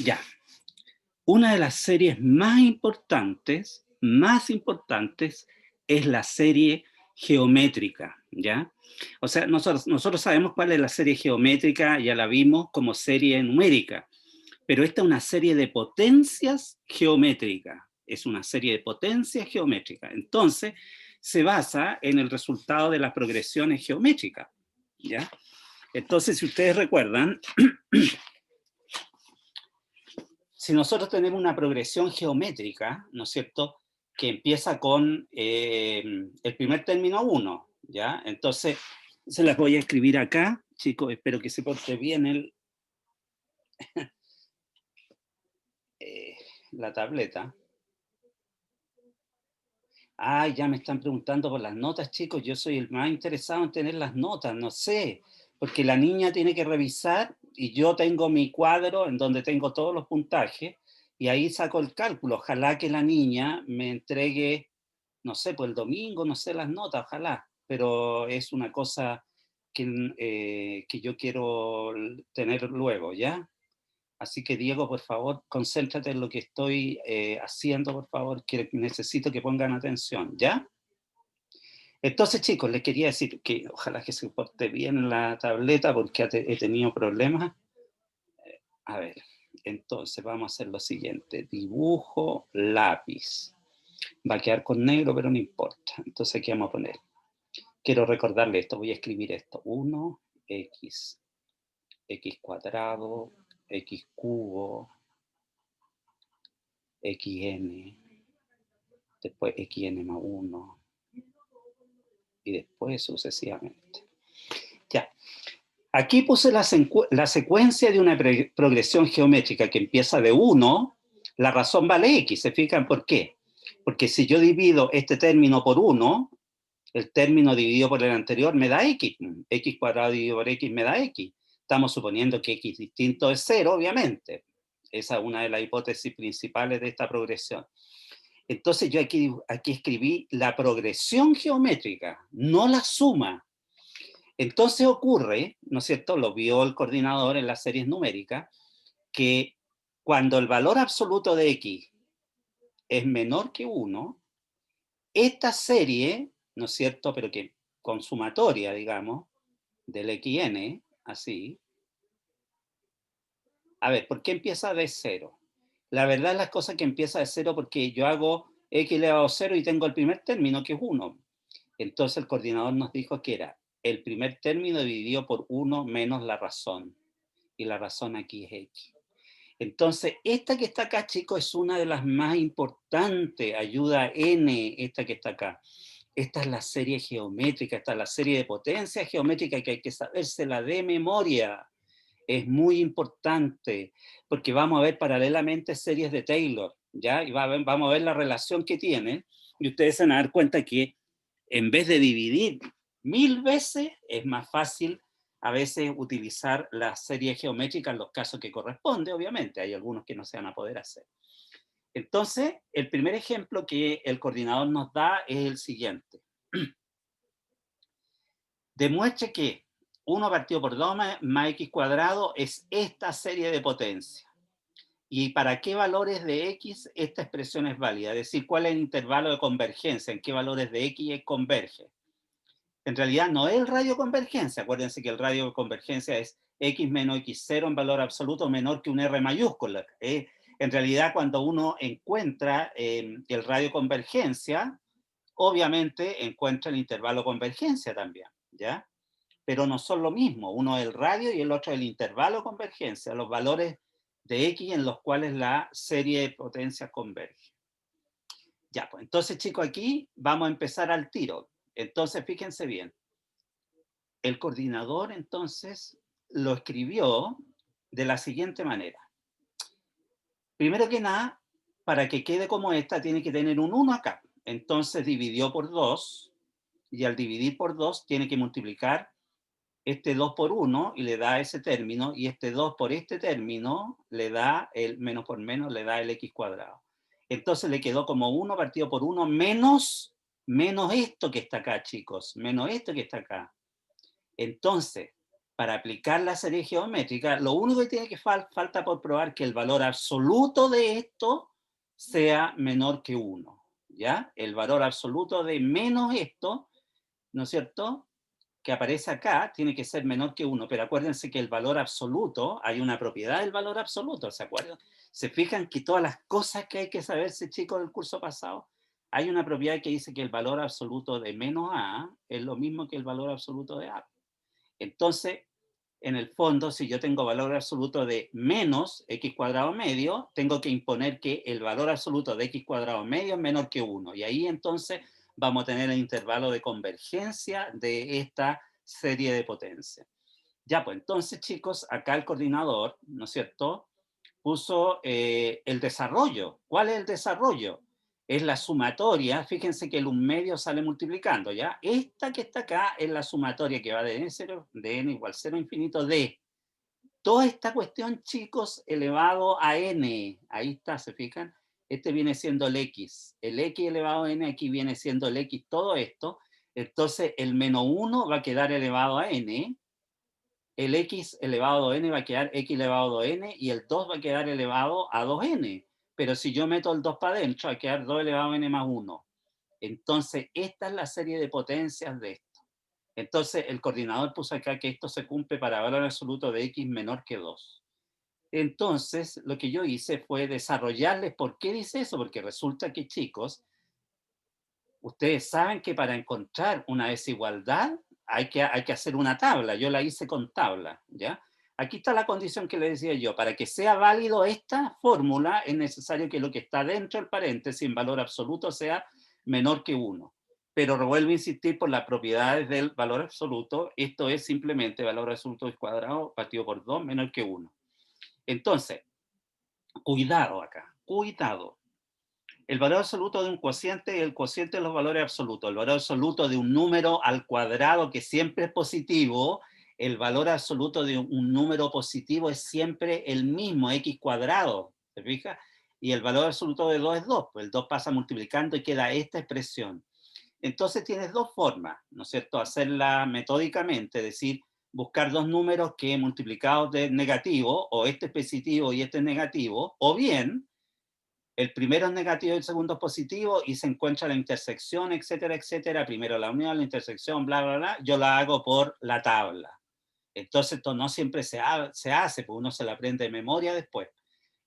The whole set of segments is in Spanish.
Ya. Una de las series más importantes, es la serie geométrica, ¿ya? O sea, nosotros sabemos cuál es la serie geométrica, ya la vimos como serie numérica, pero esta es una serie de potencias geométricas, es una serie de potencias geométricas. Entonces, se basa en el resultado de las progresiones geométricas, ¿ya? Entonces, si ustedes recuerdan, si nosotros tenemos una progresión geométrica, ¿no es cierto?, que empieza con el primer término 1, ¿ya? Entonces, se las voy a escribir acá, chicos, espero que se porte bien la tableta. Ah, ya me están preguntando por las notas, chicos, yo soy el más interesado en tener las notas, no sé, porque la niña tiene que revisar y yo tengo mi cuadro en donde tengo todos los puntajes y ahí saco el cálculo. Ojalá que la niña me entregue, no sé, pues el domingo, no sé las notas, ojalá, pero es una cosa que yo quiero tener luego, ¿ya? Así que Diego, por favor, concéntrate en lo que estoy haciendo, por favor, que necesito que pongan atención, ¿ya? Entonces, chicos, les quería decir que ojalá que se porte bien la tableta porque he tenido problemas. A ver, entonces vamos a hacer lo siguiente. Dibujo, lápiz. Va a quedar con negro, pero no importa. Entonces, ¿qué vamos a poner? Quiero recordarle esto, voy a escribir esto. 1x, x cuadrado, x cubo, xn, después xn más 1, y después sucesivamente. Ya. Aquí puse la secuencia de una progresión geométrica que empieza de 1, la razón vale x, ¿se fijan por qué? Porque si yo divido este término por 1, el término dividido por el anterior me da x, x cuadrado dividido por x me da x. Estamos suponiendo que x distinto es 0, obviamente. Esa es una de las hipótesis principales de esta progresión. Entonces yo aquí escribí la progresión geométrica, no la suma. Entonces ocurre, ¿no es cierto?, lo vio el coordinador en las series numéricas, que cuando el valor absoluto de x es menor que 1, esta serie, ¿no es cierto?, pero que con sumatoria, digamos, del xn, así. A ver, ¿por qué empieza de 0? La verdad es las cosas que empieza de 0 porque yo hago x elevado a 0 y tengo el primer término, que es 1. Entonces el coordinador nos dijo que era el primer término dividido por 1 menos la razón. Y la razón aquí es x. Entonces, esta que está acá, chicos, es una de las más importantes. Ayuda n, esta que está acá. Esta es la serie geométrica, esta es la serie de potencia geométrica que hay que sabérsela de memoria. Es muy importante, porque vamos a ver paralelamente series de Taylor, ¿ya? Y vamos a ver la relación que tienen, y ustedes se van a dar cuenta que en vez de dividir 1000 veces, es más fácil a veces utilizar la serie geométrica en los casos que corresponde, obviamente, hay algunos que no se van a poder hacer. Entonces, el primer ejemplo que el coordinador nos da es el siguiente. Demuestre que 1 partido por 2 más x cuadrado es esta serie de potencia. ¿Y para qué valores de x esta expresión es válida? Es decir, ¿cuál es el intervalo de convergencia? ¿En qué valores de x converge? En realidad no es el radio de convergencia. Acuérdense que el radio de convergencia es x menos x0 en valor absoluto menor que un r mayúscula. En realidad, cuando uno encuentra el radio de convergencia, obviamente encuentra el intervalo de convergencia también, ¿ya? Pero no son lo mismo. Uno es el radio y el otro es el intervalo de convergencia, los valores de x en los cuales la serie de potencias converge. Ya, pues entonces, chicos, aquí vamos a empezar al tiro. Entonces, fíjense bien. El coordinador, entonces, lo escribió de la siguiente manera. Primero que nada, para que quede como esta, tiene que tener un 1 acá. Entonces, dividió por 2, y al dividir por 2, tiene que multiplicar este 2 por 1 y le da ese término, y este 2 por este término le da el menos por menos, le da el x cuadrado. Entonces le quedó como 1 partido por 1 menos esto que está acá, chicos, menos esto que está acá. Entonces, para aplicar la serie geométrica, lo único que tiene que falta por probar que el valor absoluto de esto sea menor que 1, ¿ya? El valor absoluto de menos esto, ¿no es cierto?, que aparece acá, tiene que ser menor que 1, pero acuérdense que el valor absoluto, hay una propiedad del valor absoluto, ¿se acuerdan? ¿Se fijan que todas las cosas que hay que saberse, chicos, del curso pasado? Hay una propiedad que dice que el valor absoluto de menos a es lo mismo que el valor absoluto de a. Entonces, en el fondo, si yo tengo valor absoluto de menos x cuadrado medio, tengo que imponer que el valor absoluto de x cuadrado medio es menor que 1. Y ahí entonces vamos a tener el intervalo de convergencia de esta serie de potencias. Ya, pues entonces, chicos, acá el coordinador, ¿no es cierto?, puso el desarrollo. ¿Cuál es el desarrollo? Es la sumatoria, fíjense que el 1 medio sale multiplicando, ¿ya? Esta que está acá es la sumatoria que va de n0, de n igual 0 infinito de toda esta cuestión, chicos, elevado a n. Ahí está, ¿se fijan? Este viene siendo el x. El x elevado a n aquí viene siendo el x, todo esto. Entonces, el menos 1 va a quedar elevado a n, el x elevado a n va a quedar x elevado a n y el 2 va a quedar elevado a 2n. Pero si yo meto el 2 para adentro, va a quedar 2 elevado a n más 1. Entonces, esta es la serie de potencias de esto. Entonces, el coordinador puso acá que esto se cumple para valor absoluto de x menor que 2. Entonces, lo que yo hice fue desarrollarles por qué dice eso, porque resulta que, chicos, ustedes saben que para encontrar una desigualdad hay que hacer una tabla. Yo la hice con tabla, ¿ya? Aquí está la condición que le decía yo. Para que sea válido esta fórmula es necesario que lo que está dentro del paréntesis en valor absoluto sea menor que 1. Pero vuelvo a insistir por las propiedades del valor absoluto. Esto es simplemente valor absoluto al cuadrado partido por 2 menor que 1. Entonces, cuidado acá, cuidado. El valor absoluto de un cociente es el cociente de los valores absolutos. El valor absoluto de un número al cuadrado que siempre es positivo, el valor absoluto de un número positivo es siempre el mismo, x cuadrado, ¿se fija? Y el valor absoluto de 2 es 2, pues el 2 pasa multiplicando y queda esta expresión. Entonces tienes dos formas, ¿no es cierto? Hacerla metódicamente, es decir, buscar dos números que multiplicados de negativo, o este es positivo y este es negativo, o bien el primero es negativo y el segundo es positivo y se encuentra la intersección, etcétera, etcétera. Primero la unión, la intersección, bla, bla, bla. Yo la hago por la tabla. Entonces, esto no siempre se hace, pues uno se la aprende de memoria después.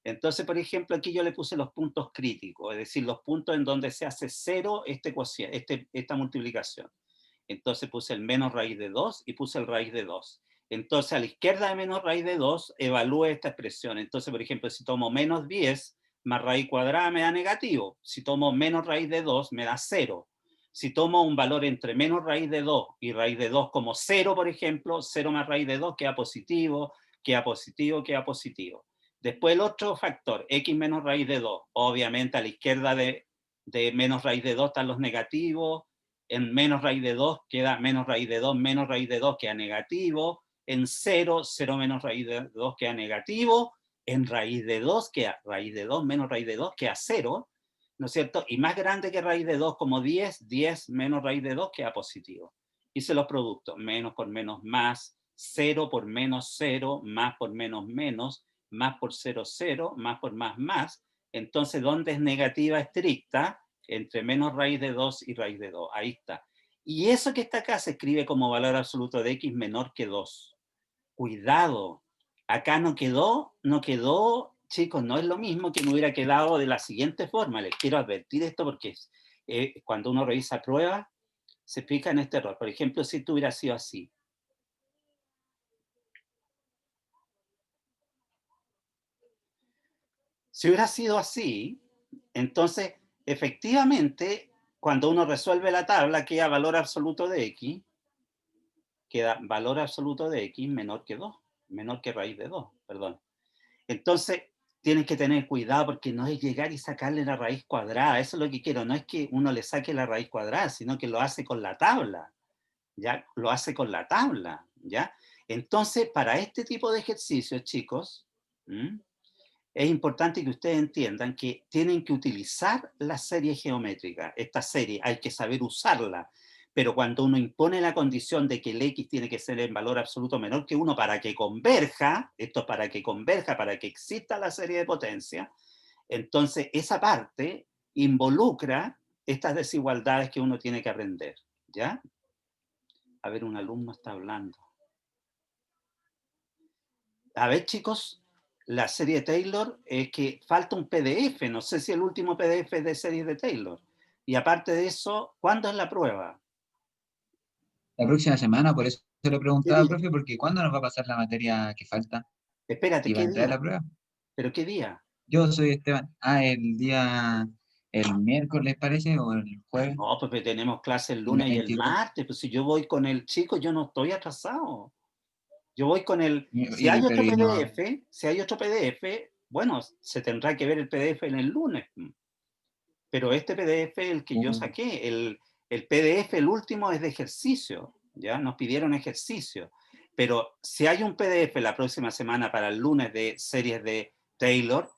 Entonces, por ejemplo, aquí yo le puse los puntos críticos, es decir, los puntos en donde se hace cero esta multiplicación. Entonces puse el menos raíz de 2 y puse el raíz de 2. Entonces, a la izquierda de menos raíz de 2, evalúe esta expresión. Entonces, por ejemplo, si tomo menos 10 más raíz cuadrada me da negativo. Si tomo menos raíz de 2 me da 0. Si tomo un valor entre menos raíz de 2 y raíz de 2 como 0, por ejemplo, 0 más raíz de 2 queda positivo, queda positivo, queda positivo. Después el otro factor, x menos raíz de 2. Obviamente a la izquierda de menos raíz de 2 están los negativos, en menos raíz de 2 queda menos raíz de 2, menos raíz de 2 queda negativo, en 0, 0 menos raíz de 2 queda negativo, en raíz de 2 queda raíz de 2 menos raíz de 2 queda 0, ¿no es cierto? Y más grande que raíz de 2 como 10, 10 menos raíz de 2 queda positivo. Hice los productos, menos por menos más, 0 por menos 0, más por menos menos, más por 0, 0, más por más. Entonces, ¿dónde es negativa estricta? Entre menos raíz de 2 y raíz de 2. Ahí está. Y eso que está acá se escribe como valor absoluto de x menor que 2. Cuidado. Acá no quedó, chicos, no es lo mismo que me hubiera quedado de la siguiente forma. Les quiero advertir esto porque cuando uno revisa pruebas, se fija en este error. Por ejemplo, si esto hubiera sido así. Si hubiera sido así, entonces, efectivamente, cuando uno resuelve la tabla, queda valor absoluto de x, queda valor absoluto de x menor que 2, menor que raíz de 2, perdón. Entonces, tienes que tener cuidado porque no es llegar y sacarle la raíz cuadrada, eso es lo que quiero, no es que uno le saque la raíz cuadrada, sino que lo hace con la tabla, ¿ya? Lo hace con la tabla, ¿ya? Entonces, para este tipo de ejercicios, chicos, es importante que ustedes entiendan que tienen que utilizar la serie geométrica. Esta serie hay que saber usarla, Pero cuando uno impone la condición de que el X tiene que ser en valor absoluto menor que 1 para que converja, esto es para que converja, para que exista la serie de potencia, entonces esa parte involucra estas desigualdades que uno tiene que aprender, ¿ya? A ver, un alumno está hablando. A ver, chicos, la serie de Taylor es que falta un PDF, no sé si el último PDF es de series de Taylor. Y aparte de eso, ¿cuándo es la prueba? La próxima semana, por eso se lo ¿Qué preguntaba, día? profe, porque ¿cuándo nos va a pasar la materia que falta? Espérate, ¿Y va a ¿qué entrar día? la prueba? ¿Pero qué día? Yo soy Esteban. Ah, el miércoles parece, o el jueves, No, pues tenemos clase el el lunes y el 22. martes, pues si yo voy con el chico, yo no estoy atrasado. Yo voy con el, si hay Pero otro y no, PDF, si hay otro PDF, bueno, se tendrá que ver el PDF en el lunes. Pero este PDF, el que yo uh, saqué, el PDF, el último es de ejercicio, ¿ya? Nos pidieron ejercicio. Pero si hay un PDF la próxima semana para el lunes de series de Taylor,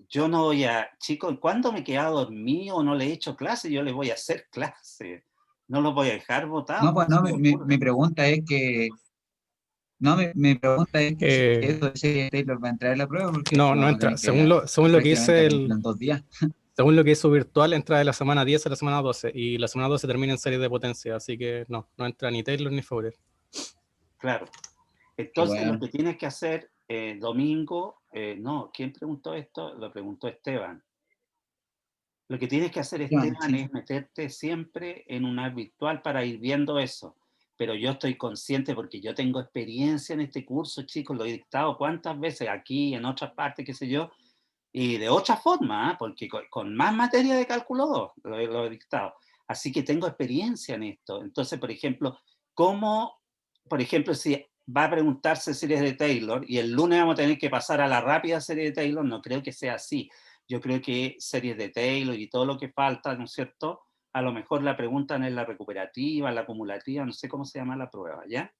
yo no voy a, chicos, ¿cuándo me he quedado dormido o no le he hecho clase? Yo les voy a hacer clase. No los voy a dejar botados, no, ¿cómo pues se no, me ocurre? mi pregunta es que, no, mi pregunta es que si Eh, eso ese Taylor va a entrar en la prueba, porque no, no vamos a entra. tener que Según lo que prácticamente dice aprenderlo en 2 días. según lo que hizo virtual, entra de la semana 10 a la semana 12 y la semana 12 termina en series de potencia, así que no, no entra ni Taylor ni Fourier. Claro. Y Entonces, lo bueno, que tienes que hacer, domingo, no, ¿quién preguntó esto? Lo preguntó Esteban. Lo que tienes que hacer, Esteban, Esteban, sí. es meterte siempre en una virtual para ir viendo eso. Pero yo estoy consciente porque yo tengo experiencia en este curso, chicos, lo he dictado cuántas veces aquí, en otras partes, qué sé yo, y de otra forma, ¿eh? Porque con más materia de cálculo 2 lo he dictado. Así que tengo experiencia en esto. Entonces, por ejemplo, ¿cómo, por ejemplo, si va a preguntarse series de Taylor y el lunes vamos a tener que pasar a la rápida serie de Taylor? No creo que sea así. Yo creo que series de Taylor y todo lo que falta, ¿no es cierto? A lo mejor la preguntan en la recuperativa, en la acumulativa, no sé cómo se llama la prueba, ¿ya?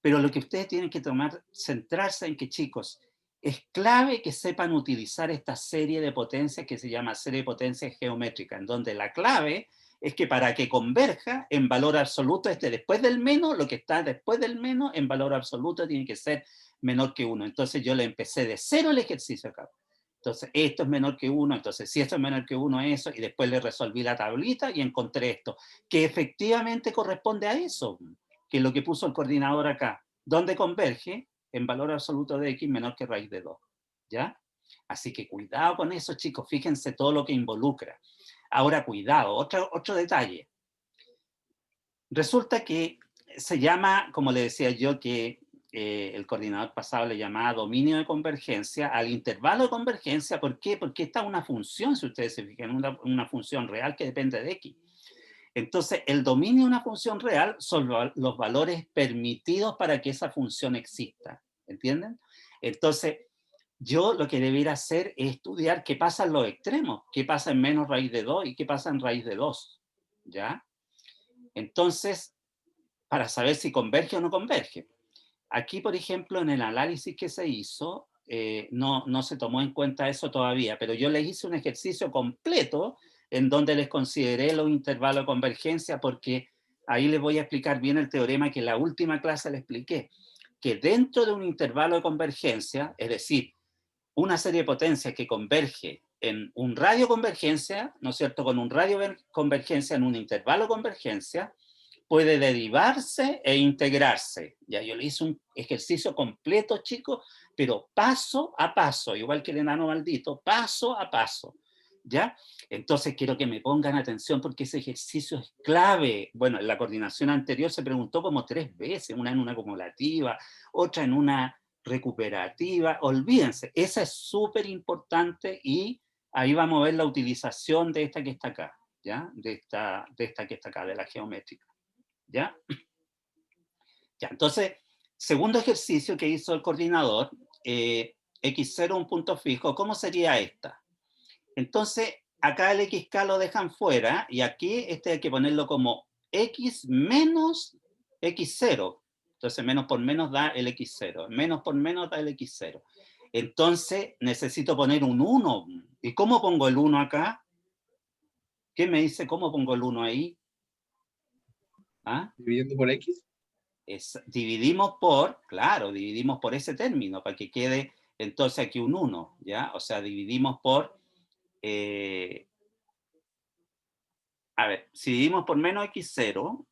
Pero lo que ustedes tienen que tomar, centrarse en que, chicos, es clave que sepan utilizar esta serie de potencias que se llama serie de potencias geométrica, en donde la clave es que para que converja en valor absoluto, después del menos, lo que está después del menos en valor absoluto tiene que ser menor que 1. Entonces yo le empecé de 0 el ejercicio acá. Entonces esto es menor que 1, entonces si esto es menor que 1, eso, y después le resolví la tablita y encontré esto, que efectivamente corresponde a eso, que es lo que puso el coordinador acá, donde converge en valor absoluto de x menor que raíz de 2. ¿Ya? Así que cuidado con eso, chicos, fíjense todo lo que involucra. Ahora, cuidado, otro detalle. Resulta que se llama, como le decía yo, que el coordinador pasado le llamaba dominio de convergencia al intervalo de convergencia. ¿Por qué? Porque esta es una función, si ustedes se fijan, una función real que depende de x. Entonces, el dominio de una función real son los valores permitidos para que esa función exista. ¿Entienden? Entonces, yo lo que debería hacer es estudiar qué pasa en los extremos, qué pasa en menos raíz de 2 y qué pasa en raíz de 2. ¿Ya? Entonces, para saber si converge o no converge. Aquí, por ejemplo, en el análisis que se hizo, no se tomó en cuenta eso todavía, pero yo les hice un ejercicio completo en donde les consideré los intervalos de convergencia, porque ahí les voy a explicar bien el teorema que en la última clase les expliqué, que dentro de un intervalo de convergencia, es decir, una serie de potencias que converge en un radio convergencia, ¿no es cierto?, con un radio convergencia en un intervalo convergencia, puede derivarse e integrarse. Ya yo le hice un ejercicio completo, chicos, pero paso a paso, igual que el enano maldito, paso a paso. ¿Ya? Entonces quiero que me pongan atención porque ese ejercicio es clave. Bueno, en la coordinación anterior se preguntó como 3 veces, una en una acumulativa, otra en una recuperativa. Olvídense, esa es súper importante y ahí vamos a ver la utilización de esta que está acá, ¿ya? De esta que está acá, de la geométrica. ¿Ya? Ya, entonces, segundo ejercicio que hizo el coordinador, x0 un punto fijo, ¿cómo sería esta? Entonces, acá el xk lo dejan fuera y aquí este hay que ponerlo como x menos x0. Entonces, menos por menos da el x0. Menos por menos da el x0. Entonces, necesito poner un 1. ¿Y cómo pongo el 1 acá? ¿Qué me dice cómo pongo el 1 ahí? ¿Ah? ¿Dividiendo por X? Dividimos por, claro, dividimos por ese término, para que quede entonces aquí un 1, ¿ya? O sea, dividimos por, a ver, si dividimos por menos x0,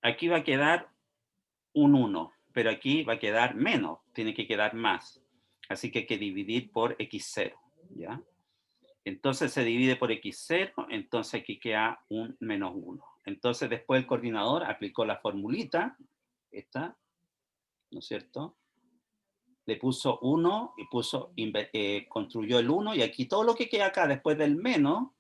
aquí va a quedar un 1, pero aquí va a quedar menos, tiene que quedar más. Así que hay que dividir por x0, ¿ya? Entonces se divide por x0, entonces aquí queda un menos 1. Entonces después el coordinador aplicó la formulita, esta, ¿no es cierto? Le puso 1 y construyó el 1, y aquí todo lo que queda acá después del menos,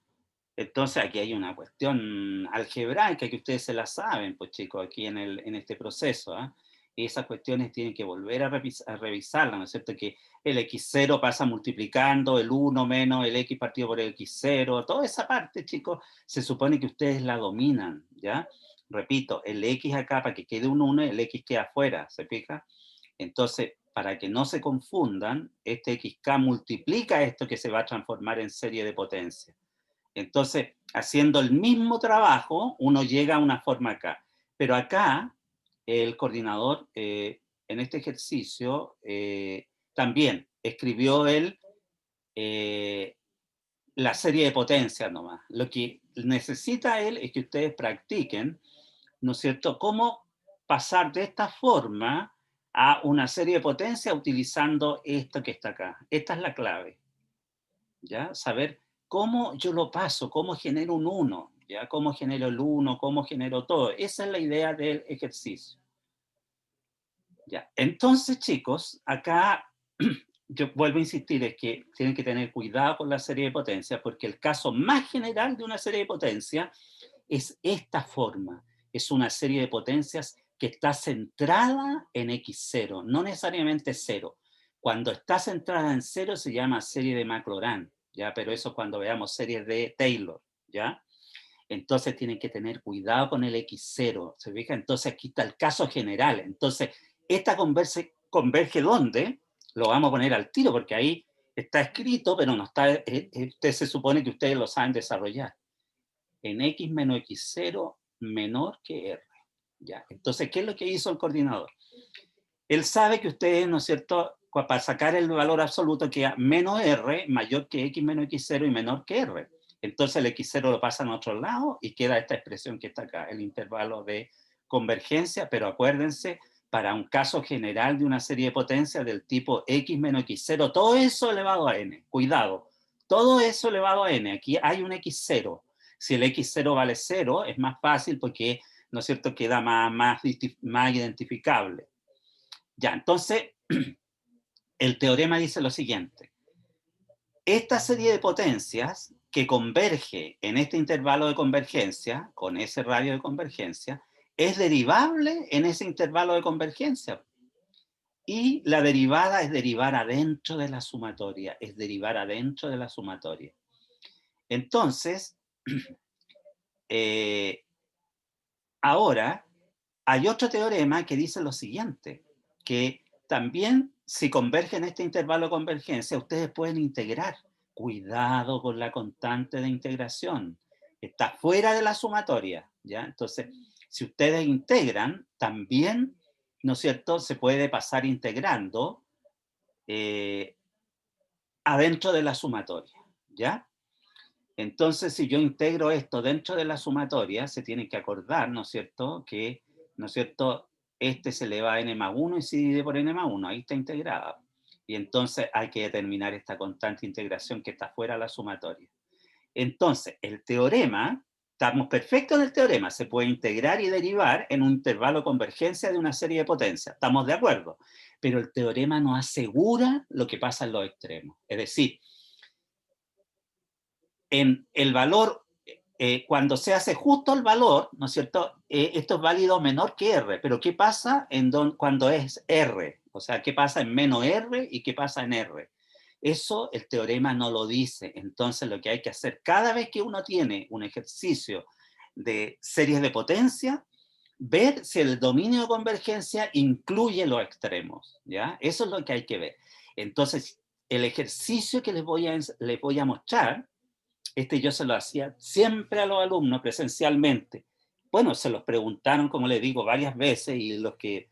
entonces aquí hay una cuestión algebraica que ustedes se la saben, pues chicos, aquí en este proceso, ¿eh? Y esas cuestiones tienen que volver a revisarlas, ¿no es cierto? Que el x0 pasa multiplicando, el 1 menos el x partido por el x0, toda esa parte, chicos, se supone que ustedes la dominan, ¿ya? Repito, el x acá, para que quede un 1, el x queda afuera, ¿se fija? Entonces, para que no se confundan, este xk multiplica esto que se va a transformar en serie de potencia. Entonces, haciendo el mismo trabajo, uno llega a una forma acá. Pero acá, el coordinador, en este ejercicio, también escribió la serie de potencias nomás. Lo que necesita él es que ustedes practiquen, ¿no es cierto?, cómo pasar de esta forma a una serie de potencias utilizando esto que está acá. Esta es la clave, ¿ya? Saber cómo yo lo paso, cómo genero un 1, ¿ya? Cómo genero el 1, cómo genero todo. Esa es la idea del ejercicio. ¿Ya? Entonces, chicos, acá yo vuelvo a insistir, es que tienen que tener cuidado con la serie de potencias, porque el caso más general de una serie de potencias es esta forma. Es una serie de potencias que está centrada en x0, no necesariamente 0. Cuando está centrada en 0 se llama serie de Maclaurin, ¿ya? Pero eso cuando veamos series de Taylor, ¿ya? Entonces tienen que tener cuidado con el x0, ¿se fija? Entonces aquí está el caso general. Entonces, esta converge ¿dónde? Lo vamos a poner al tiro, porque ahí está escrito, pero no está, usted se supone que ustedes lo saben desarrollar. En x menos x0 menor que r. ¿Ya? Entonces, ¿qué es lo que hizo el coordinador? Él sabe que ustedes, ¿no es cierto?, para sacar el valor absoluto queda menos r mayor que x menos x0 y menor que r. Entonces el x0 lo pasa a otro lado y queda esta expresión que está acá, el intervalo de convergencia, pero acuérdense, para un caso general de una serie de potencias del tipo x menos x0, todo eso elevado a n, cuidado, todo eso elevado a n, aquí hay un x0. Si el x0 vale 0, es más fácil porque, ¿no es cierto?, queda más identificable. Ya, entonces, el teorema dice lo siguiente. Esta serie de potencias que converge en este intervalo de convergencia, con ese radio de convergencia, es derivable en ese intervalo de convergencia. Y la derivada es derivar adentro de la sumatoria, es derivar adentro de la sumatoria. Entonces, ahora hay otro teorema que dice lo siguiente, que también si convergen este intervalo de convergencia, ustedes pueden integrar. Cuidado con la constante de integración. Está fuera de la sumatoria, ¿ya? Entonces, si ustedes integran, también, ¿no es cierto?, se puede pasar integrando adentro de la sumatoria, ¿ya? Entonces, si yo integro esto dentro de la sumatoria, se tiene que acordar, ¿no es cierto?, que, ¿no es cierto?, este se eleva a n más 1 y se divide por n más 1, ahí está integrada. Y entonces hay que determinar esta constante de integración que está fuera de la sumatoria. Entonces, el teorema, estamos perfectos en el teorema, se puede integrar y derivar en un intervalo de convergencia de una serie de potencias, estamos de acuerdo. Pero el teorema no asegura lo que pasa en los extremos. Es decir, en el valor, cuando se hace justo el valor, ¿no es cierto?, esto es válido menor que R, pero ¿qué pasa cuando es R? O sea, ¿qué pasa en menos R y qué pasa en R? Eso el teorema no lo dice. Entonces lo que hay que hacer cada vez que uno tiene un ejercicio de series de potencia, ver si el dominio de convergencia incluye los extremos, ¿ya? Eso es lo que hay que ver. Entonces, el ejercicio que les voy a mostrar, yo se lo hacía siempre a los alumnos presencialmente. Bueno, se los preguntaron, como les digo, varias veces y los que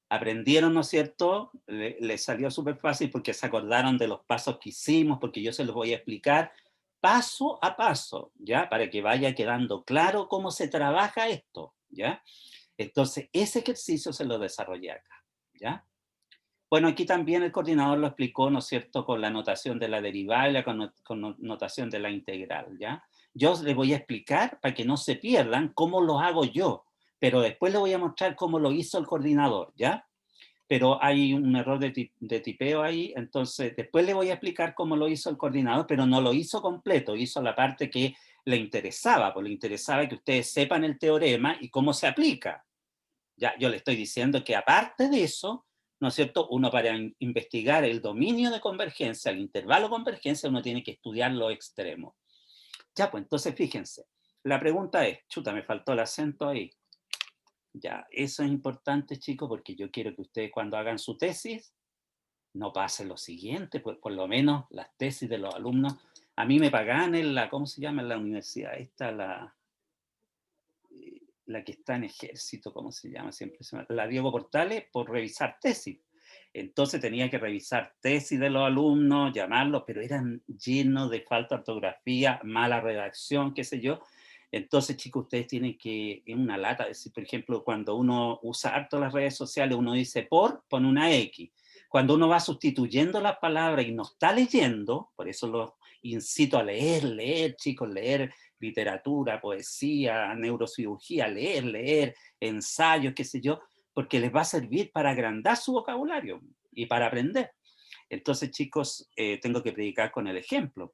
aprendieron, ¿no es cierto? Les salió súper fácil porque se acordaron de los pasos que hicimos, porque yo se los voy a explicar paso a paso, ¿ya? Para que vaya quedando claro cómo se trabaja esto, ¿ya? Entonces, ese ejercicio se lo desarrollé acá, ¿ya? Bueno, aquí también el coordinador lo explicó, ¿no es cierto?, con la notación de la derivada y la notación de la integral, ¿ya? Yo les voy a explicar, para que no se pierdan, cómo lo hago yo, pero después les voy a mostrar cómo lo hizo el coordinador, ¿ya? Pero hay un error de tipeo ahí, entonces después les voy a explicar cómo lo hizo el coordinador, pero no lo hizo completo, hizo la parte que le interesaba, pues le interesaba que ustedes sepan el teorema y cómo se aplica. Ya, yo le estoy diciendo que aparte de eso, ¿no es cierto?, uno para investigar el dominio de convergencia, el intervalo de convergencia, uno tiene que estudiar los extremos. Ya, pues entonces fíjense, la pregunta es, chuta, me faltó el acento ahí. Ya, eso es importante, chicos, porque yo quiero que ustedes cuando hagan su tesis, no pasen lo siguiente, pues por lo menos las tesis de los alumnos, a mí me pagan en la, ¿cómo se llama? En la universidad, esta, la que está en ejército, ¿cómo se llama? Siempre la Diego Portales, por revisar tesis. Entonces tenía que revisar tesis de los alumnos, llamarlos, pero eran llenos de falta de ortografía, mala redacción, qué sé yo. Entonces, chicos, ustedes tienen que, en una lata, decir, por ejemplo, cuando uno usa harto las redes sociales, uno dice pone una X. Cuando uno va sustituyendo las palabras y no está leyendo, por eso los incito a leer, chicos, leer literatura, poesía, neurocirugía, leer, ensayos, qué sé yo, porque les va a servir para agrandar su vocabulario y para aprender. Entonces, chicos, tengo que predicar con el ejemplo.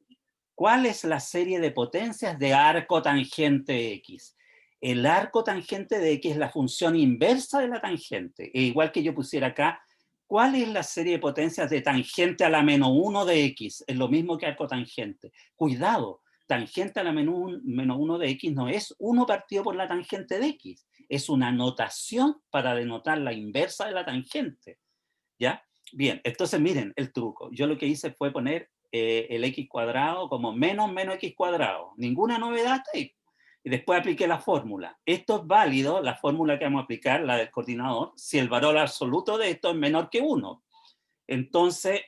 ¿Cuál es la serie de potencias de arco tangente X? El arco tangente de X es la función inversa de la tangente. E igual que yo pusiera acá, ¿cuál es la serie de potencias de tangente a la menos 1 de X? Es lo mismo que arco tangente. Cuidado, tangente a la menos 1 de X no es 1 partido por la tangente de X. Es una notación para denotar la inversa de la tangente. ¿Ya? Bien, entonces miren el truco. Yo lo que hice fue poner el x cuadrado como menos x cuadrado. Ninguna novedad ahí. Y después apliqué la fórmula. Esto es válido, la fórmula que vamos a aplicar, la del coordinador, si el valor absoluto de esto es menor que 1. Entonces,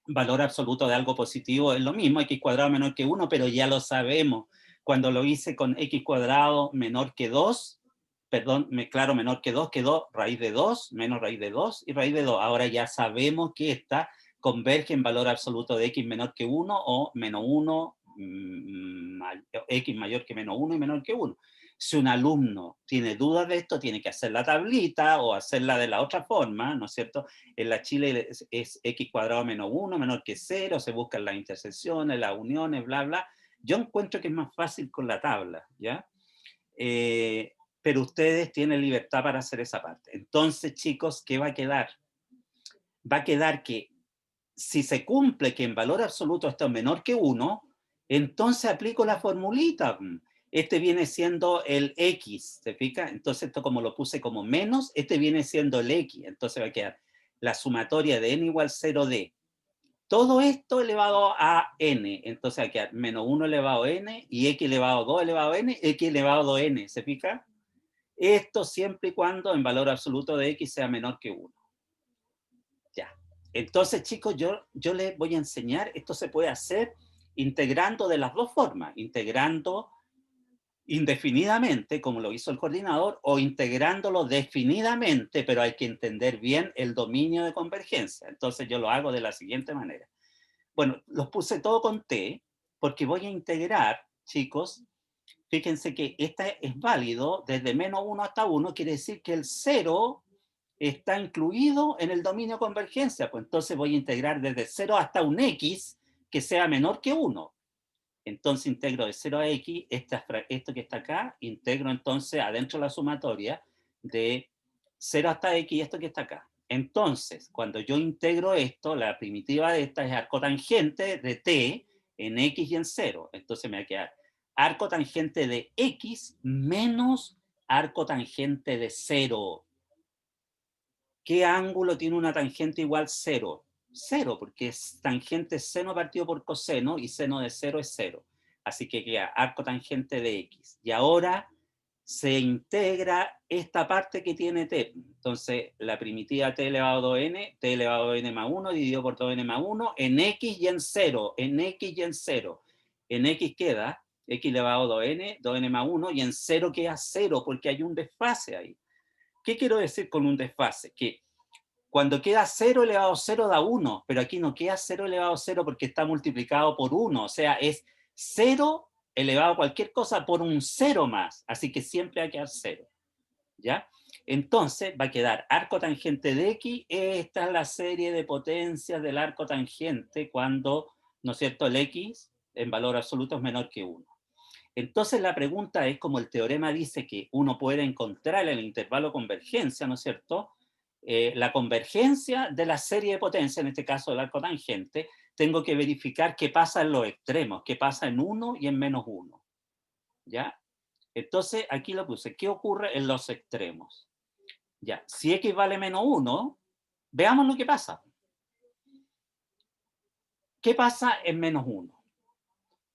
valor absoluto de algo positivo es lo mismo, x cuadrado menor que 1, pero ya lo sabemos. Cuando lo hice con x cuadrado menor que 2, perdón, claro, menor que 2, quedó raíz de 2, menos raíz de 2 y raíz de 2. Ahora ya sabemos que esta converge en valor absoluto de x menor que 1 o menos 1, x mayor que menos 1 y menor que 1. Si un alumno tiene dudas de esto, tiene que hacer la tablita o hacerla de la otra forma, ¿no es cierto? En la Chile es x cuadrado menos 1, menor que 0, se buscan las intersecciones, las uniones, bla, bla. Yo encuentro que es más fácil con la tabla, ¿ya? Pero ustedes tienen libertad para hacer esa parte. Entonces, chicos, ¿qué va a quedar? Va a quedar que si se cumple que en valor absoluto esto es menor que 1, entonces aplico la formulita. Este viene siendo el X, ¿se fija? Entonces esto como lo puse como menos, este viene siendo el X. Entonces va a quedar la sumatoria de n igual 0 de todo esto elevado a n. Entonces va a quedar menos 1 elevado a n y x elevado a 2 elevado a n, x elevado a 2n, ¿se fija? Esto siempre y cuando en valor absoluto de x sea menor que 1. Ya. Entonces, chicos, yo les voy a enseñar, esto se puede hacer integrando de las dos formas, integrando indefinidamente, como lo hizo el coordinador, o integrándolo definidamente, pero hay que entender bien el dominio de convergencia. Entonces yo lo hago de la siguiente manera. Bueno, los puse todo con T, porque voy a integrar, chicos, fíjense que esta es válido desde menos 1 hasta 1, quiere decir que el 0 está incluido en el dominio de convergencia, pues entonces voy a integrar desde 0 hasta un x que sea menor que 1. Entonces integro de 0 a x, esto que está acá, integro entonces adentro de la sumatoria de 0 hasta x y esto que está acá. Entonces, cuando yo integro esto, la primitiva de esta es arco tangente de t en x y en 0. Entonces me va a quedar arco tangente de x menos arco tangente de 0. ¿Qué ángulo tiene una tangente igual 0? 0, porque es tangente seno partido por coseno y seno de 0 es 0. Así que queda arco tangente de x. Y ahora, se integra esta parte que tiene t. Entonces, la primitiva t elevado a 2n, t elevado a n más 1, dividido por 2n más 1, en x y en 0, en x y en 0. En x queda x elevado a 2n, 2n más 1, y en 0 queda 0, porque hay un desfase ahí. ¿Qué quiero decir con un desfase? Que cuando queda 0 elevado a 0 da 1, pero aquí no queda 0 elevado a 0 porque está multiplicado por 1, o sea, es 0 elevado a cualquier cosa por un 0 más, así que siempre va a quedar 0, ¿ya? Entonces va a quedar arco tangente de x, esta es la serie de potencias del arco tangente cuando, ¿no es cierto?, el x en valor absoluto es menor que 1. Entonces la pregunta es, como el teorema dice que uno puede encontrar en el intervalo convergencia, ¿no es cierto?, la convergencia de la serie de potencia, en este caso del arco tangente, tengo que verificar qué pasa en los extremos, qué pasa en 1 y en menos 1. ¿Ya? Entonces, aquí lo puse. ¿Qué ocurre en los extremos? Ya, si x vale menos 1, veamos lo que pasa. ¿Qué pasa en menos 1?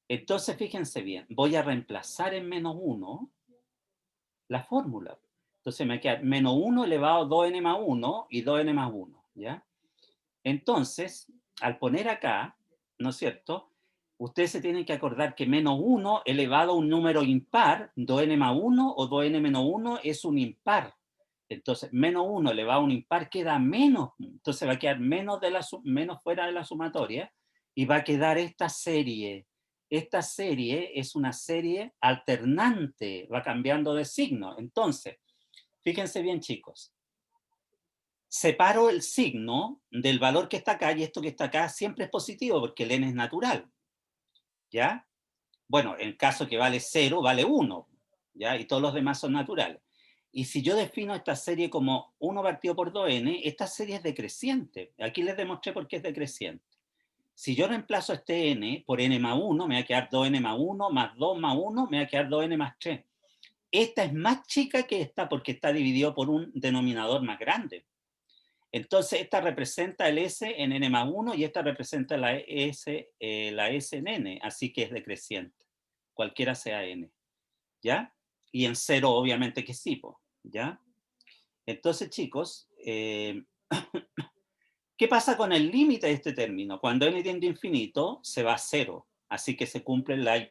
Entonces, fíjense bien, voy a reemplazar en menos 1 la fórmula. Entonces me queda menos 1 elevado a 2n más 1 y 2n más 1, ¿ya? Entonces, al poner acá, ¿no es cierto?, ustedes se tienen que acordar que menos 1 elevado a un número impar, 2n más 1 o 2n menos 1 es un impar. Entonces, menos 1 elevado a un impar queda menos, entonces va a quedar menos fuera de la sumatoria y va a quedar esta serie. Esta serie es una serie alternante, va cambiando de signo. Entonces, fíjense bien, chicos. Separo el signo del valor que está acá, y esto que está acá siempre es positivo porque el n es natural. ¿Ya? Bueno, en caso que vale 0, vale 1. ¿Ya? Y todos los demás son naturales. Y si yo defino esta serie como 1 partido por 2n, esta serie es decreciente. Aquí les demostré por qué es decreciente. Si yo reemplazo este n por n más 1, me va a quedar 2n más 1, más 2 más 1, me va a quedar 2n más 3. Esta es más chica que esta porque está dividido por un denominador más grande. Entonces, esta representa el S en n más 1 y esta representa la S en n, así que es decreciente, cualquiera sea n, ¿ya? Y en 0 obviamente que sí, ¿ya? Entonces, chicos, ¿qué pasa con el límite de este término? Cuando n tiende a infinito, se va a 0, así que se cumplen las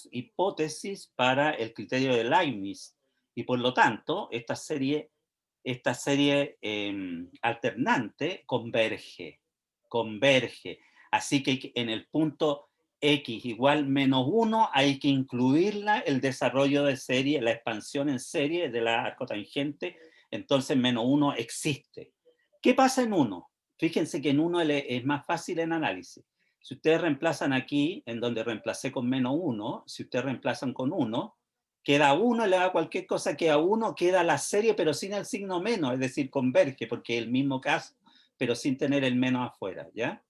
hipótesis para el criterio de Leibniz, y por lo tanto, esta serie alternante converge. Así que en el punto x igual menos 1 hay que incluirla el desarrollo de serie, la expansión en serie de la arcotangente, entonces menos 1 existe. ¿Qué pasa en 1? Fíjense que en 1 es más fácil en análisis. Si ustedes reemplazan aquí, en donde reemplacé con menos 1, si ustedes reemplazan con 1, queda 1, le da cualquier cosa, queda 1, queda la serie, pero sin el signo menos, es decir, converge, porque es el mismo caso, pero sin tener el menos afuera, ¿ya?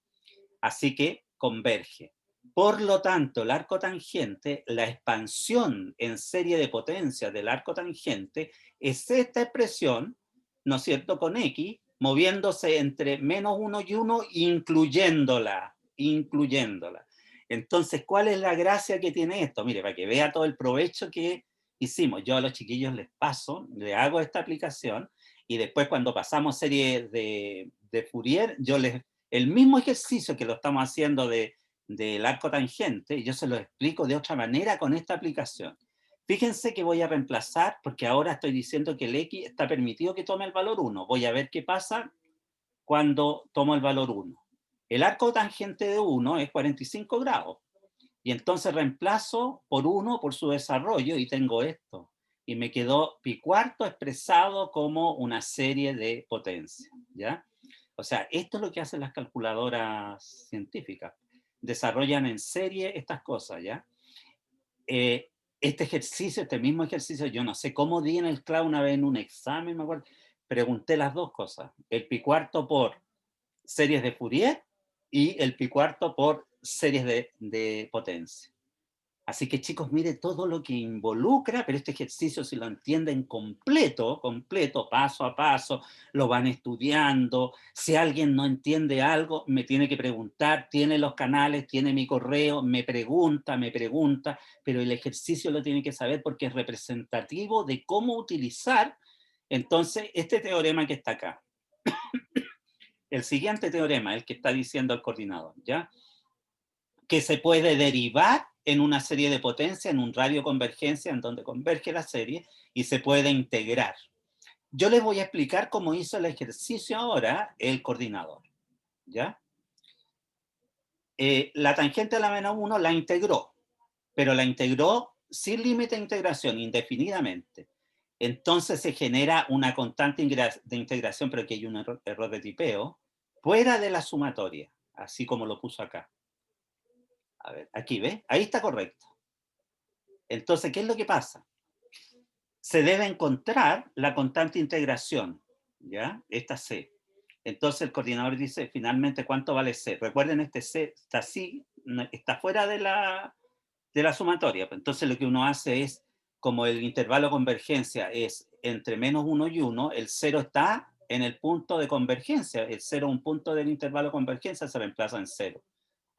Así que converge. Por lo tanto, el arco tangente, la expansión en serie de potencia del arco tangente, es esta expresión, ¿no es cierto?, con x, moviéndose entre menos 1 y 1, incluyéndola. Entonces, ¿cuál es la gracia que tiene esto? Mire, para que vea todo el provecho que hicimos. Yo a los chiquillos les paso, les hago esta aplicación, y después cuando pasamos serie de Fourier, el mismo ejercicio que lo estamos haciendo del arco tangente, yo se lo explico de otra manera con esta aplicación. Fíjense que voy a reemplazar, porque ahora estoy diciendo que el x está permitido que tome el valor 1. Voy a ver qué pasa cuando tomo el valor 1. El arco tangente de 1 es 45 grados. Y entonces reemplazo por 1 por su desarrollo y tengo esto. Y me quedó pi cuarto expresado como una serie de potencia, ¿ya? O sea, esto es lo que hacen las calculadoras científicas. Desarrollan en serie estas cosas, ¿ya? Este mismo ejercicio, yo no sé cómo di en el clavo una vez en un examen, me acuerdo, pregunté las dos cosas. El pi cuarto por series de Fourier y el pi cuarto por series de potencia. Así que chicos, mire todo lo que involucra, pero este ejercicio si lo entienden completo, paso a paso, lo van estudiando. Si alguien no entiende algo, me tiene que preguntar, tiene los canales, tiene mi correo, me pregunta, pero el ejercicio lo tiene que saber porque es representativo de cómo utilizar, entonces, este teorema que está acá. El siguiente teorema, el que está diciendo el coordinador, ¿ya? Que se puede derivar en una serie de potencia, en un radio convergencia, en donde converge la serie, y se puede integrar. Yo les voy a explicar cómo hizo el ejercicio ahora el coordinador, ¿ya? La tangente a la menos 1 la integró, pero la integró sin límite de integración, indefinidamente. Entonces se genera una constante de integración, pero que hay un error de tipeo, fuera de la sumatoria, así como lo puso acá. A ver, aquí, ¿ves? Ahí está correcto. Entonces, ¿qué es lo que pasa? Se debe encontrar la constante integración, ¿ya? Esta C. Entonces el coordinador dice, finalmente, ¿cuánto vale C? Recuerden, este C está así, está fuera de la sumatoria. Entonces lo que uno hace es, como el intervalo de convergencia es entre menos 1 y 1, el 0 está en el punto de convergencia. El 0 es un punto del intervalo de convergencia, se reemplaza en 0.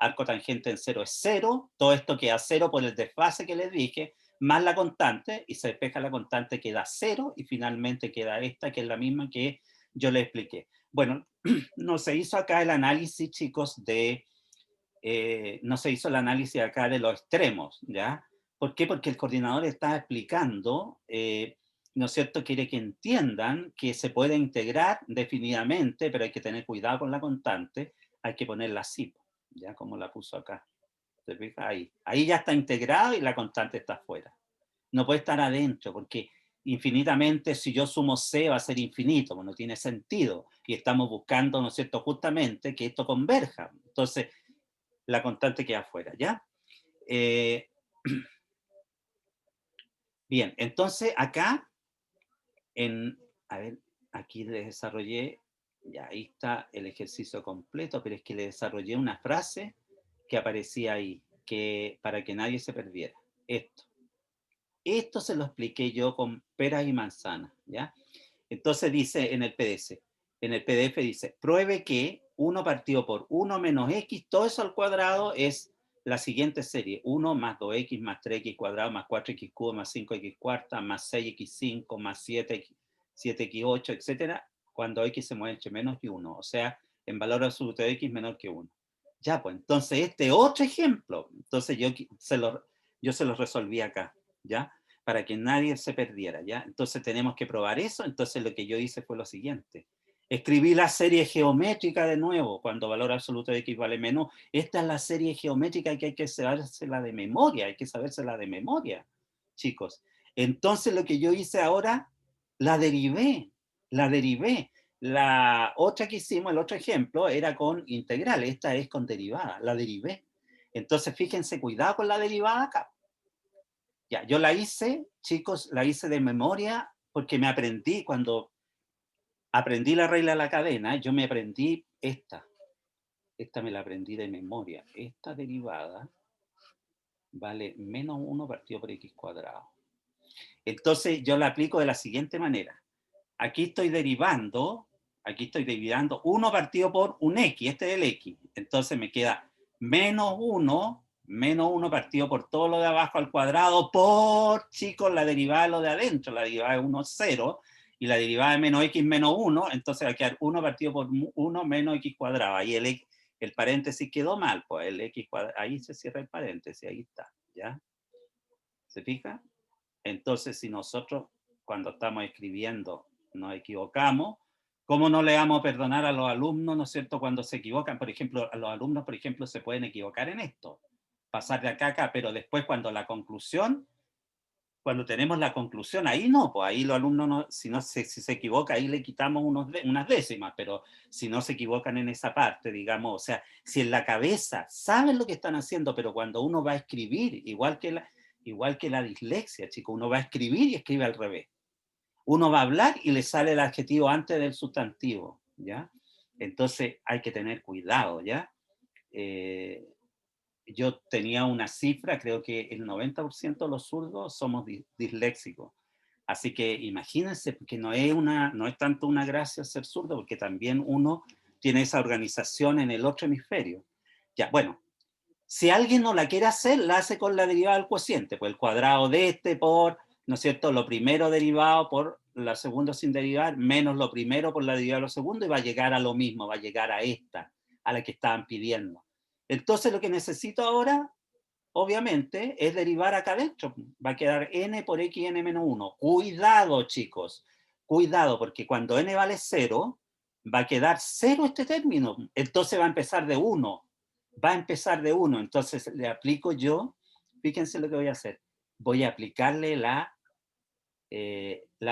Arco tangente en 0 es 0, todo esto queda 0 por el desfase que les dije, más la constante, y se despeja la constante, queda 0, y finalmente queda esta, que es la misma que yo les expliqué. Bueno, no se hizo acá el análisis, chicos, no se hizo el análisis acá de los extremos, ¿ya? ¿Por qué? Porque el coordinador está explicando, ¿no es cierto?, quiere que entiendan que se puede integrar definidamente, pero hay que tener cuidado con la constante, hay que ponerla así, ya como la puso acá. ¿Se fija? Ahí ya está integrado y la constante está afuera. No puede estar adentro, porque infinitamente, si yo sumo C va a ser infinito, pues no tiene sentido. Y estamos buscando, ¿no es cierto?, justamente que esto converja. Entonces, la constante queda afuera, ¿ya? Bien, entonces acá, a ver, aquí les desarrollé, ya ahí está el ejercicio completo, pero es que le desarrollé una frase que aparecía ahí, para que nadie se perdiera. Esto se lo expliqué yo con peras y manzanas, ¿ya? Entonces dice en el PDF dice, pruebe que 1 partido por 1 menos x, todo eso al cuadrado es la siguiente serie, 1 más 2x más 3x cuadrado más 4x cubo más 5x cuarta más 6x5 más 7x8, etcétera, cuando x se mueve entre menos y 1, o sea, en valor absoluto de x menor que 1. Ya, pues, entonces este otro ejemplo, entonces yo se lo resolví acá, ¿ya? Para que nadie se perdiera, ¿ya? Entonces tenemos que probar eso, entonces lo que yo hice fue lo siguiente. Escribí la serie geométrica de nuevo, cuando valor absoluto de x vale menos. Esta es la serie geométrica que hay que sabérsela de memoria, chicos. Entonces lo que yo hice ahora, la derivé. La otra que hicimos, el otro ejemplo, era con integral, esta es con derivada, la derivé. Entonces fíjense, cuidado con la derivada acá. Ya, yo la hice, chicos, la hice de memoria porque me aprendí, cuando aprendí la regla de la cadena, yo me aprendí esta me la aprendí de memoria. Esta derivada vale menos 1 partido por x cuadrado. Entonces yo la aplico de la siguiente manera. Aquí estoy derivando 1 partido por un x, este es el x. Entonces me queda menos 1 partido por todo lo de abajo al cuadrado por, chicos, la derivada de lo de adentro. La derivada de 1 es 0 y la derivada de menos x menos 1, entonces va a quedar 1 partido por 1 menos x cuadrado. Ahí el paréntesis quedó mal, pues el x cuadrado, ahí se cierra el paréntesis, ahí está, ¿ya? ¿Se fija? Entonces, si nosotros cuando estamos escribiendo nos equivocamos, ¿cómo no le vamos a perdonar a los alumnos, ¿no es cierto?, cuando se equivocan? Por ejemplo, a los alumnos, por ejemplo, se pueden equivocar en esto, pasar de acá a acá, pero después cuando tenemos la conclusión, ahí no, pues ahí los alumnos, no, si se equivoca, ahí le quitamos unas décimas, pero si no se equivocan en esa parte, digamos, o sea, si en la cabeza saben lo que están haciendo, pero cuando uno va a escribir, igual que la dislexia, chicos, uno va a escribir y escribe al revés. Uno va a hablar y le sale el adjetivo antes del sustantivo, ¿ya? Entonces hay que tener cuidado, ¿ya? yo tenía una cifra, creo que el 90% de los zurdos somos disléxicos. Así que imagínense, porque no es tanto una gracia ser zurdo, porque también uno tiene esa organización en el otro hemisferio. Ya, bueno, si alguien no la quiere hacer, la hace con la derivada del cociente, pues el cuadrado de este por, ¿no es cierto?, lo primero derivado por la segunda sin derivar, menos lo primero por la derivada de lo segundo, y va a llegar a lo mismo, va a llegar a esta, a la que estaban pidiendo. Entonces lo que necesito ahora, obviamente, es derivar acá adentro. Va a quedar n por x n menos 1. Cuidado, chicos. Cuidado, porque cuando n vale 0, va a quedar 0 este término. Entonces va a empezar de 1. Va a empezar de 1. Entonces le aplico yo, fíjense lo que voy a hacer. Voy a aplicarle la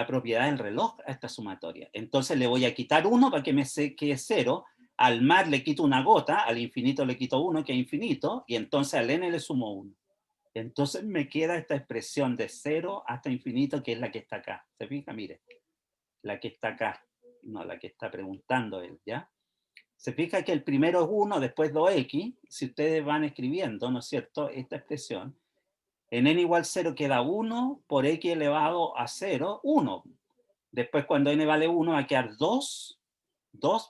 propiedad del reloj a esta sumatoria. Entonces le voy a quitar 1 para que me quede 0. Al mar le quito una gota, al infinito le quito 1, que es infinito, y entonces al n le sumo 1. Entonces me queda esta expresión de 0 hasta infinito, que es la que está acá. ¿Se fija? Mire, la que está acá, no la que está preguntando él, ¿ya? Se fija que el primero es 1, después 2x. Si ustedes van escribiendo, ¿no es cierto?, esta expresión, en n igual 0 queda 1 por x elevado a 0, 1. Después cuando n vale 1 va a quedar 2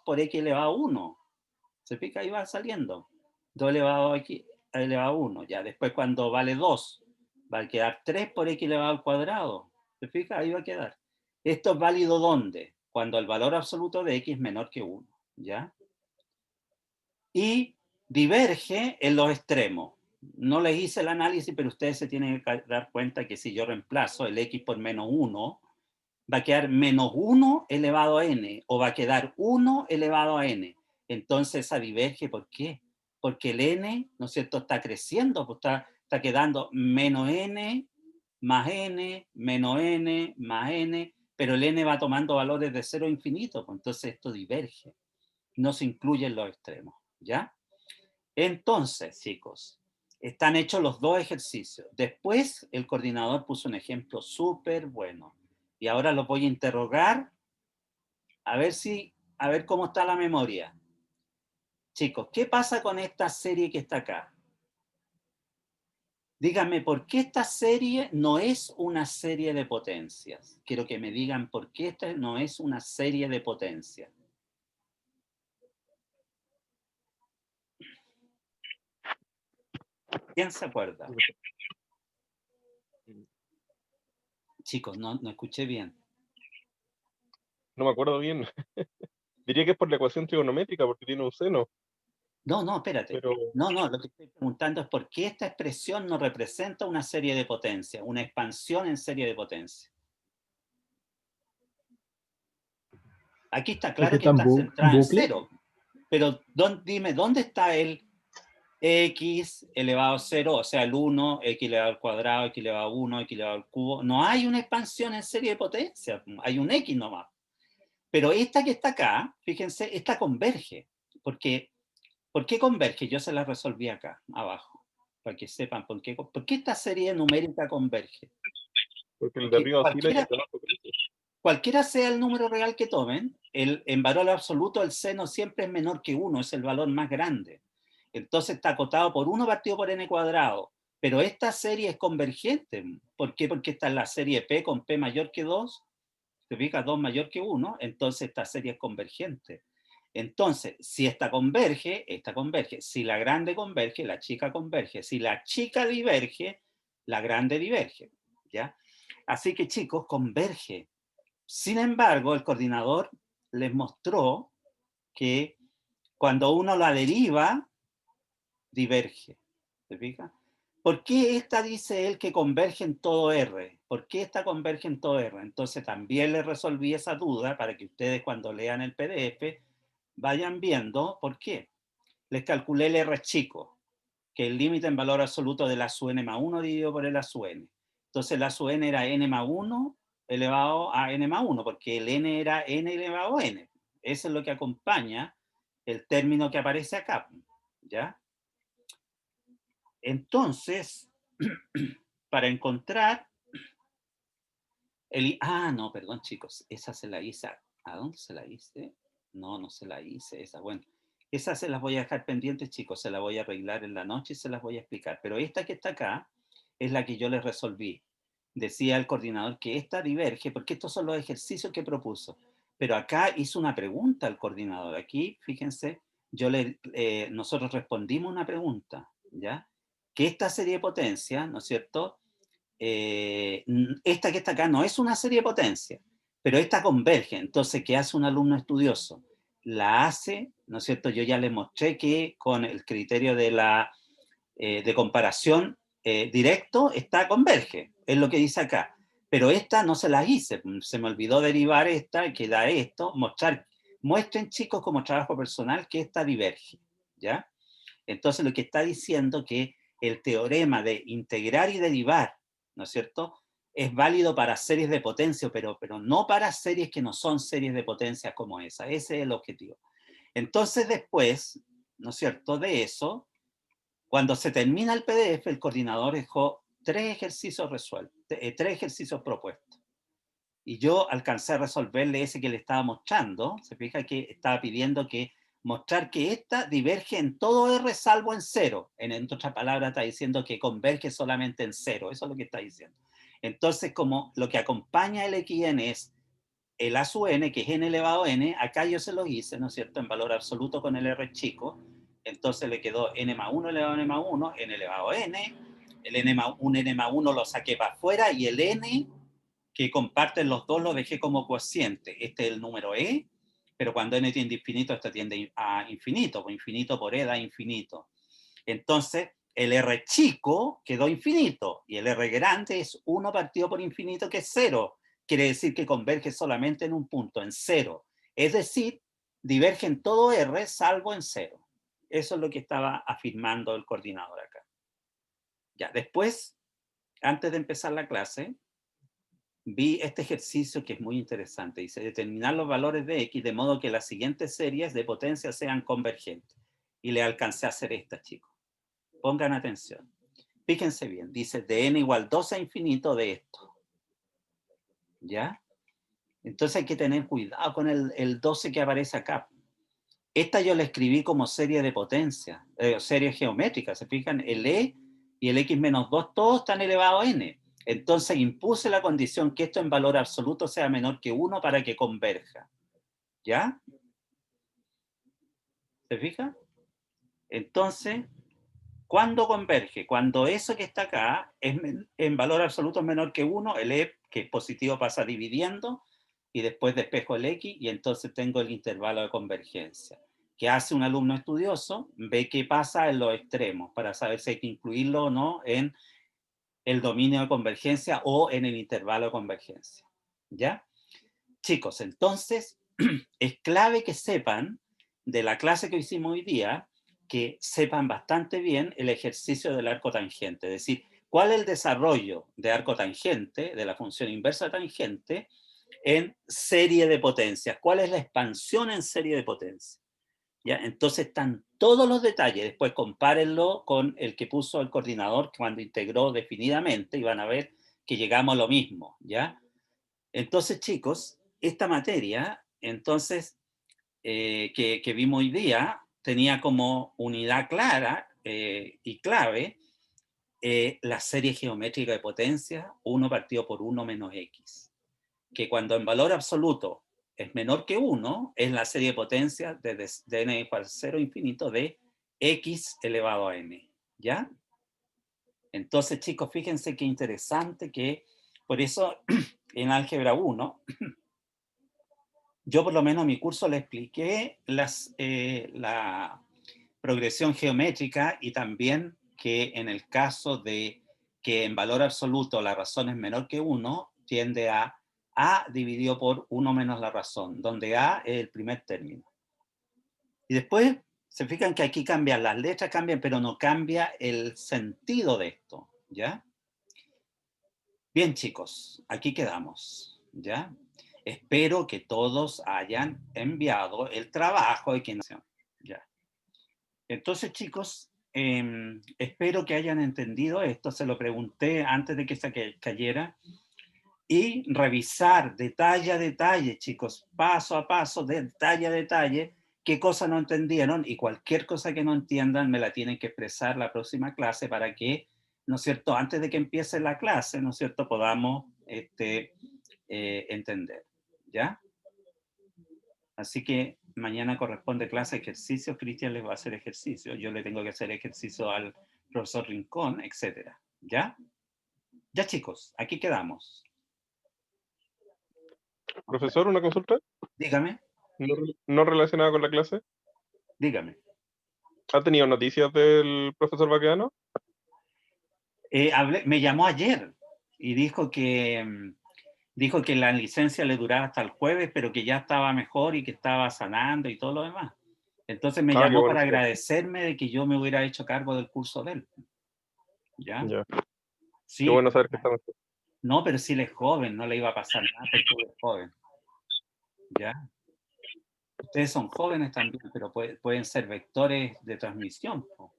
por x elevado a 1. ¿Se fija? Ahí va saliendo. 2 elevado a x elevado a 1. Ya, después cuando vale 2, va a quedar 3 por x elevado al cuadrado. ¿Se fija? Ahí va a quedar. ¿Esto es válido dónde? Cuando el valor absoluto de x es menor que 1. ¿Ya? Y diverge en los extremos. No les hice el análisis, pero ustedes se tienen que dar cuenta que si yo reemplazo el x por menos 1, va a quedar menos 1 elevado a n, o va a quedar 1 elevado a n. Entonces esa diverge, ¿por qué? Porque el n, ¿no es cierto?, está creciendo, pues está quedando menos n, más n, menos n, más n, pero el n va tomando valores de 0 a infinito, pues entonces esto diverge, no se incluye en los extremos, ¿ya? Entonces, chicos, están hechos los dos ejercicios. Después el coordinador puso un ejemplo súper bueno. Y ahora los voy a interrogar a ver cómo está la memoria. Chicos, ¿qué pasa con esta serie que está acá? Díganme, ¿por qué esta serie no es una serie de potencias? Quiero que me digan por qué esta no es una serie de potencias. ¿Quién se acuerda? Chicos, no escuché bien. No me acuerdo bien. Diría que es por la ecuación trigonométrica, porque tiene un seno, No, espérate. pero No, lo que estoy preguntando es por qué esta expresión no representa una serie de potencia, una expansión en serie de potencia. Aquí está claro que está centrada en cero, pero dime, ¿dónde está el x elevado a 0, o sea, el 1, x elevado al cuadrado, x elevado a 1, x elevado al cubo? No hay una expansión en serie de potencia, hay un x nomás. Pero esta que está acá, fíjense, esta converge, porque ¿por qué converge? Yo se la resolví acá, abajo, para que sepan por qué esta serie numérica converge. porque el de Porque arriba oscila y el de abajo crece. cualquiera sea el número real que tomen, en valor absoluto el seno siempre es menor que 1, es el valor más grande. Entonces está acotado por 1 partido por n cuadrado. Pero esta serie es convergente. ¿Por qué? Porque esta es la serie P con P mayor que 2. ¿Te fijas? 2 mayor que 1. Entonces esta serie es convergente. Entonces, si esta converge. Si la grande converge, la chica converge. Si la chica diverge, la grande diverge. ¿Ya? Así que, chicos, converge. Sin embargo, el coordinador les mostró que cuando uno la deriva, diverge. ¿Se fija? ¿Por qué esta dice él que converge en todo R? ¿Por qué esta converge en todo R? Entonces también le resolví esa duda para que ustedes cuando lean el PDF vayan viendo por qué. Les calculé el R chico, que es el límite en valor absoluto de la sub n más 1 dividido por el a sub n. Entonces la sub n era n más 1 elevado a n más 1, porque el n era n elevado a n. Eso es lo que acompaña el término que aparece acá. ¿Ya? Entonces, para encontrar no, perdón, chicos, esa se la hice. ¿A dónde se la hice? No se la hice esa. Bueno, Esas se las voy a dejar pendientes, chicos, se las voy a arreglar en la noche y se las voy a explicar. Pero esta que está acá es la que yo les resolví. Decía el coordinador que esta diverge, porque estos son los ejercicios que propuso. Pero acá hizo una pregunta el coordinador. Aquí, fíjense, nosotros respondimos una pregunta, ¿ya? Que esta serie de potencia, ¿no es cierto? Esta que está acá no es una serie de potencia, pero esta converge. Entonces, ¿qué hace un alumno estudioso? La hace, ¿no es cierto? Yo ya les mostré que con el criterio de comparación directo, esta converge, es lo que dice acá. Pero esta no se las hice, se me olvidó derivar esta, que da esto, muestren chicos como trabajo personal que esta diverge, ¿ya? Entonces lo que está diciendo que el teorema de integrar y derivar, ¿no es cierto?, es válido para series de potencia, pero no para series que no son series de potencia como esa. Ese es el objetivo. Entonces después, ¿no es cierto?, de eso, cuando se termina el PDF, el coordinador dejó 3 ejercicios resueltos, 3 ejercicios propuestos. Y yo alcancé a resolverle ese que le estaba mostrando. Se fija que estaba pidiendo que mostrar que esta diverge en todo R salvo en 0. En otras palabras, está diciendo que converge solamente en 0. Eso es lo que está diciendo. Entonces, como lo que acompaña el XN es el A sub n, que es n elevado a n, acá yo se lo hice, ¿no es cierto?, en valor absoluto con el R chico. Entonces le quedó n más 1 elevado a n más 1, n elevado a n. El n más 1 lo saqué para afuera y el n que comparten los dos lo dejé como cociente. Este es el número e, pero cuando n tiende a infinito, esto tiende a infinito, pues infinito por e da infinito. Entonces, el r chico quedó infinito, y el r grande es 1 partido por infinito, que es 0. Quiere decir que converge solamente en un punto, en 0. Es decir, diverge en todo r salvo en 0. Eso es lo que estaba afirmando el coordinador acá. Ya, después, antes de empezar la clase, vi este ejercicio que es muy interesante. Dice, determinar los valores de X de modo que las siguientes series de potencia sean convergentes. Y le alcancé a hacer esta, chicos. Pongan atención. Fíjense bien. Dice, de n igual 2 a infinito de esto. ¿Ya? Entonces hay que tener cuidado con el 12 que aparece acá. Esta yo la escribí como serie de potencia, serie geométrica. ¿Se fijan? El E y el X menos 2 todos están elevados a n. Entonces impuse la condición que esto en valor absoluto sea menor que 1 para que converja. ¿Ya? ¿Se fija? Entonces, ¿cuándo converge? Cuando eso que está acá es en valor absoluto es menor que 1, el E, que es positivo, pasa dividiendo, y después despejo el X, y entonces tengo el intervalo de convergencia. ¿Qué hace un alumno estudioso? Ve qué pasa en los extremos, para saber si hay que incluirlo o no en el dominio de convergencia o en el intervalo de convergencia. ¿Ya? Chicos, entonces, es clave que sepan, de la clase que hicimos hoy día, que sepan bastante bien el ejercicio del arco tangente, es decir, cuál es el desarrollo de arco tangente, de la función inversa tangente, en serie de potencias, cuál es la expansión en serie de potencias. ¿Ya? Entonces están todos los detalles, después compárenlo con el que puso el coordinador cuando integró definidamente y van a ver que llegamos a lo mismo, ¿ya? Entonces, chicos, esta materia, entonces, que vimos hoy día, tenía como unidad clara y clave la serie geométrica de potencia 1 partido por 1 menos x, que cuando en valor absoluto es menor que 1, es la serie de potencias de n igual a 0 infinito de x elevado a n, ¿ya? Entonces, chicos, fíjense qué interesante que, por eso, en álgebra 1, yo por lo menos en mi curso le expliqué la progresión geométrica, y también que en el caso de que en valor absoluto la razón es menor que 1, tiende a dividido por 1 menos la razón, donde a es el primer término. Y después se fijan que aquí cambian, las letras cambian, pero no cambia el sentido de esto, ¿ya? Bien, chicos, aquí quedamos, ¿ya? Espero que todos hayan enviado el trabajo de quien... ¿Ya? Entonces, chicos, espero que hayan entendido esto. Se lo pregunté antes de que se cayera. Y revisar detalle a detalle, chicos, paso a paso, detalle a detalle, qué cosa no entendieron, y cualquier cosa que no entiendan me la tienen que expresar la próxima clase para que, ¿no es cierto?, antes de que empiece la clase, ¿no es cierto?, podamos entender, ¿ya? Así que mañana corresponde clase de ejercicio, Cristian les va a hacer ejercicio, yo le tengo que hacer ejercicio al profesor Rincón, etcétera, ¿ya? Ya, chicos, aquí quedamos. Profesor, una consulta, Dígame, no relacionada con la clase. dígame. ¿Ha tenido noticias del profesor Baquedano? Me llamó ayer y dijo que la licencia le duraba hasta el jueves, pero que ya estaba mejor y que estaba sanando y todo lo demás. Entonces me Qué llamó bueno para saber. agradecerme de que yo me hubiera hecho cargo del curso de él. ¿Ya? Ya. Qué Sí, bueno saber que está mejor. no, pero si él es joven, no le iba a pasar nada porque él es joven. ¿Ya? Ustedes son jóvenes también, pero pueden ser vectores de transmisión, po.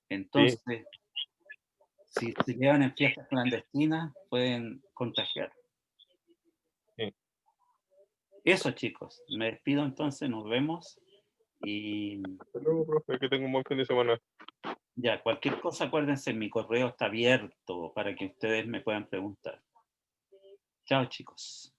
Entonces, si se llevan en fiestas clandestinas, pueden contagiar. Sí. Eso, chicos. Me despido entonces, nos vemos. Y Hasta luego, profe, que tenga un buen fin de semana. ya, cualquier cosa, acuérdense, mi correo está abierto para que ustedes me puedan preguntar. Chao, chicos.